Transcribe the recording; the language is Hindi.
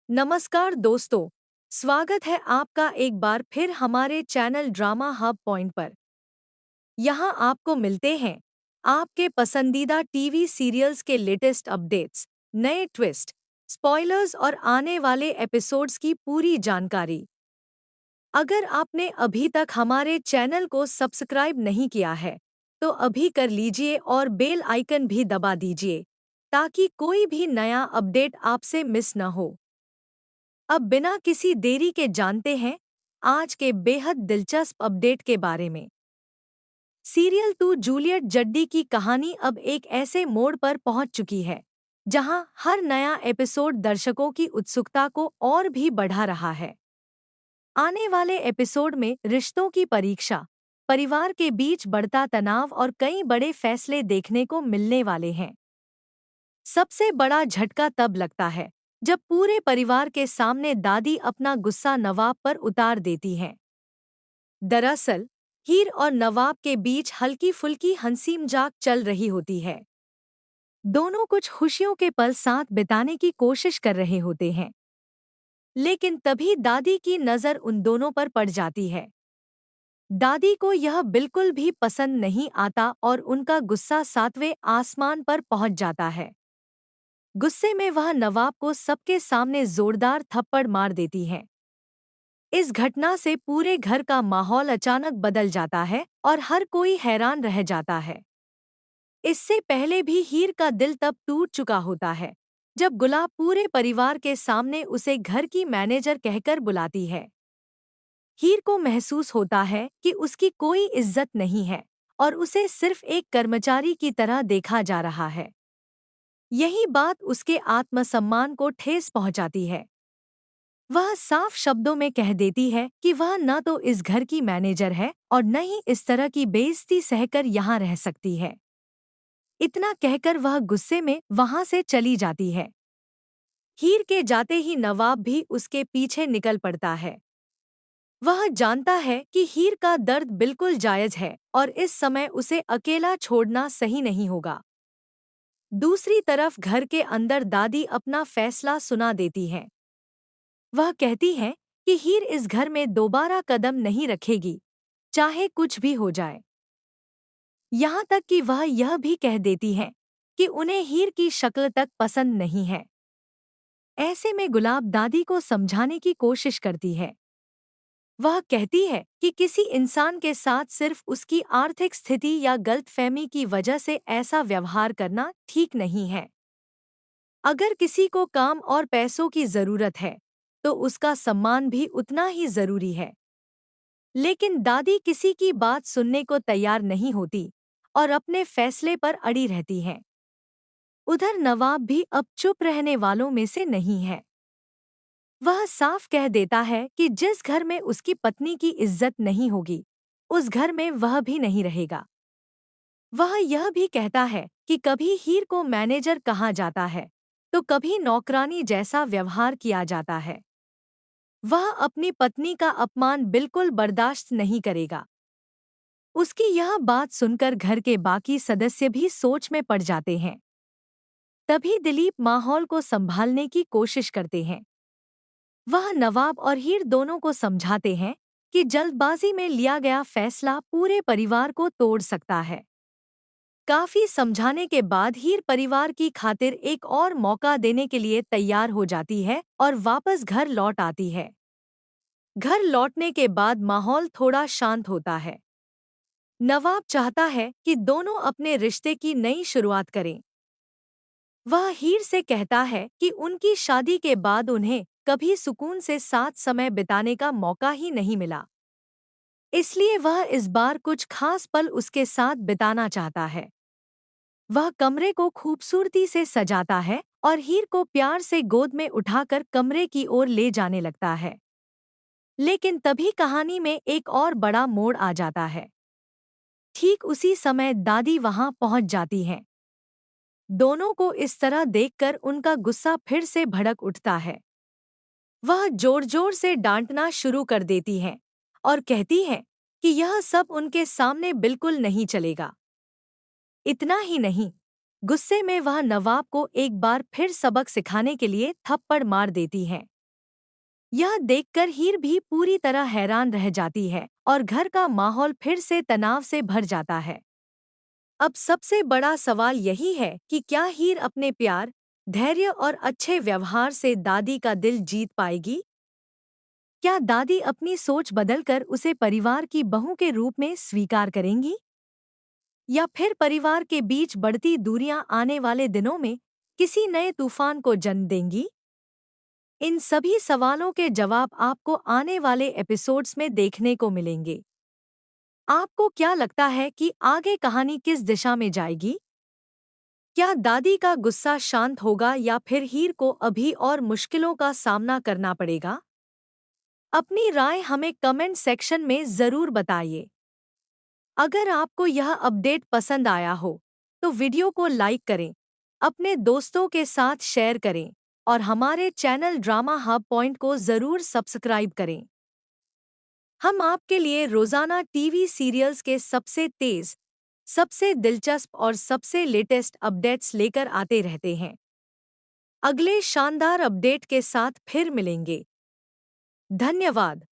नमस्कार दोस्तों, स्वागत है आपका एक बार फिर हमारे चैनल ड्रामा हब पॉइंट पर। यहाँ आपको मिलते हैं आपके पसंदीदा टीवी सीरियल्स के लेटेस्ट अपडेट्स, नए ट्विस्ट, स्पॉयलर्स और आने वाले एपिसोड्स की पूरी जानकारी। अगर आपने अभी तक हमारे चैनल को सब्सक्राइब नहीं किया है, तो अभी कर लीजिए और बेल आइकन भी दबा दीजिए, ताकि कोई भी नया अपडेट आपसे मिस न हो। अब बिना किसी देरी के जानते हैं आज के बेहद दिलचस्प अपडेट के बारे में। सीरियल 2 जूलियट जड्डी की कहानी अब एक ऐसे मोड़ पर पहुंच चुकी है जहां हर नया एपिसोड दर्शकों की उत्सुकता को और भी बढ़ा रहा है। आने वाले एपिसोड में रिश्तों की परीक्षा, परिवार के बीच बढ़ता तनाव और कई बड़े फैसले देखने को मिलने वाले हैं। सबसे बड़ा झटका तब लगता है जब पूरे परिवार के सामने दादी अपना गुस्सा नवाब पर उतार देती हैं। दरअसल हीर और नवाब के बीच हल्की फुल्की हंसी मजाक चल रही होती है। दोनों कुछ खुशियों के पल साथ बिताने की कोशिश कर रहे होते हैं, लेकिन तभी दादी की नज़र उन दोनों पर पड़ जाती है। दादी को यह बिल्कुल भी पसंद नहीं आता और उनका गुस्सा सातवें आसमान पर पहुंच जाता है। गुस्से में वह नवाब को सबके सामने जोरदार थप्पड़ मार देती हैं। इस घटना से पूरे घर का माहौल अचानक बदल जाता है और हर कोई हैरान रह जाता है। इससे पहले भी हीर का दिल तब टूट चुका होता है जब गुलाब पूरे परिवार के सामने उसे घर की मैनेजर कहकर बुलाती है। हीर को महसूस होता है कि उसकी कोई इज्जत नहीं है और उसे सिर्फ एक कर्मचारी की तरह देखा जा रहा है। यही बात उसके आत्मसम्मान को ठेस पहुंचाती है। वह साफ शब्दों में कह देती है कि वह न तो इस घर की मैनेजर है और न ही इस तरह की बेइज्जती सहकर यहाँ रह सकती है। इतना कहकर वह गुस्से में वहां से चली जाती है। हीर के जाते ही नवाब भी उसके पीछे निकल पड़ता है। वह जानता है कि हीर का दर्द बिल्कुल जायज है और इस समय उसे अकेला छोड़ना सही नहीं होगा। दूसरी तरफ घर के अंदर दादी अपना फैसला सुना देती है। वह कहती है कि हीर इस घर में दोबारा कदम नहीं रखेगी, चाहे कुछ भी हो जाए। यहाँ तक कि वह यह भी कह देती है कि उन्हें हीर की शक्ल तक पसंद नहीं है। ऐसे में गुलाब दादी को समझाने की कोशिश करती है। वह कहती है कि किसी इंसान के साथ सिर्फ उसकी आर्थिक स्थिति या गलतफहमी की वजह से ऐसा व्यवहार करना ठीक नहीं है। अगर किसी को काम और पैसों की जरूरत है, तो उसका सम्मान भी उतना ही जरूरी है। लेकिन दादी किसी की बात सुनने को तैयार नहीं होती और अपने फैसले पर अड़ी रहती हैं। उधर नवाब भी अब चुप रहने वालों में से नहीं है। वह साफ कह देता है कि जिस घर में उसकी पत्नी की इज्जत नहीं होगी, उस घर में वह भी नहीं रहेगा। वह यह भी कहता है कि कभी हीर को मैनेजर कहा जाता है, तो कभी नौकरानी जैसा व्यवहार किया जाता है। वह अपनी पत्नी का अपमान बिल्कुल बर्दाश्त नहीं करेगा। उसकी यह बात सुनकर घर के बाकी सदस्य भी सोच में पड़ जाते हैं। तभी दिलीप माहौल को संभालने की कोशिश करते हैं। वह नवाब और हीर दोनों को समझाते हैं कि जल्दबाजी में लिया गया फैसला पूरे परिवार को तोड़ सकता है। काफी समझाने के बाद हीर परिवार की खातिर एक और मौका देने के लिए तैयार हो जाती है और वापस घर लौट आती है। घर लौटने के बाद माहौल थोड़ा शांत होता है। नवाब चाहता है कि दोनों अपने रिश्ते की नई शुरुआत करें। वह हीर से कहता है कि उनकी शादी के बाद उन्हें कभी सुकून से साथ समय बिताने का मौका ही नहीं मिला। इसलिए वह इस बार कुछ खास पल उसके साथ बिताना चाहता है। वह कमरे को खूबसूरती से सजाता है और हीर को प्यार से गोद में उठाकर कमरे की ओर ले जाने लगता है। लेकिन तभी कहानी में एक और बड़ा मोड़ आ जाता है। ठीक उसी समय दादी वहां पहुंच जाती हैं। दोनों को इस तरह देखकर उनका गुस्सा फिर से भड़क उठता है। वह जोर जोर से डांटना शुरू कर देती हैं और कहती हैं कि यह सब उनके सामने बिल्कुल नहीं चलेगा। इतना ही नहीं, गुस्से में वह नवाब को एक बार फिर सबक सिखाने के लिए थप्पड़ मार देती हैं। यह देखकर हीर भी पूरी तरह हैरान रह जाती है और घर का माहौल फिर से तनाव से भर जाता है। अब सबसे बड़ा सवाल यही है कि क्या हीर अपने प्यार, धैर्य और अच्छे व्यवहार से दादी का दिल जीत पाएगी? क्या दादी अपनी सोच बदलकर उसे परिवार की बहू के रूप में स्वीकार करेंगी? या फिर परिवार के बीच बढ़ती दूरियां आने वाले दिनों में किसी नए तूफान को जन्म देंगी? इन सभी सवालों के जवाब आपको आने वाले एपिसोड्स में देखने को मिलेंगे। आपको क्या लगता है कि आगे कहानी किस दिशा में जाएगी? क्या दादी का गुस्सा शांत होगा या फिर हीर को अभी और मुश्किलों का सामना करना पड़ेगा? अपनी राय हमें कमेंट सेक्शन में ज़रूर बताइए। अगर आपको यह अपडेट पसंद आया हो, तो वीडियो को लाइक करें, अपने दोस्तों के साथ शेयर करें और हमारे चैनल ड्रामा हब पॉइंट को ज़रूर सब्सक्राइब करें। हम आपके लिए रोज़ाना टीवी सीरियल्स के सबसे तेज़, सबसे दिलचस्प और सबसे लेटेस्ट अपडेट्स लेकर आते रहते हैं। अगले शानदार अपडेट के साथ फिर मिलेंगे। धन्यवाद।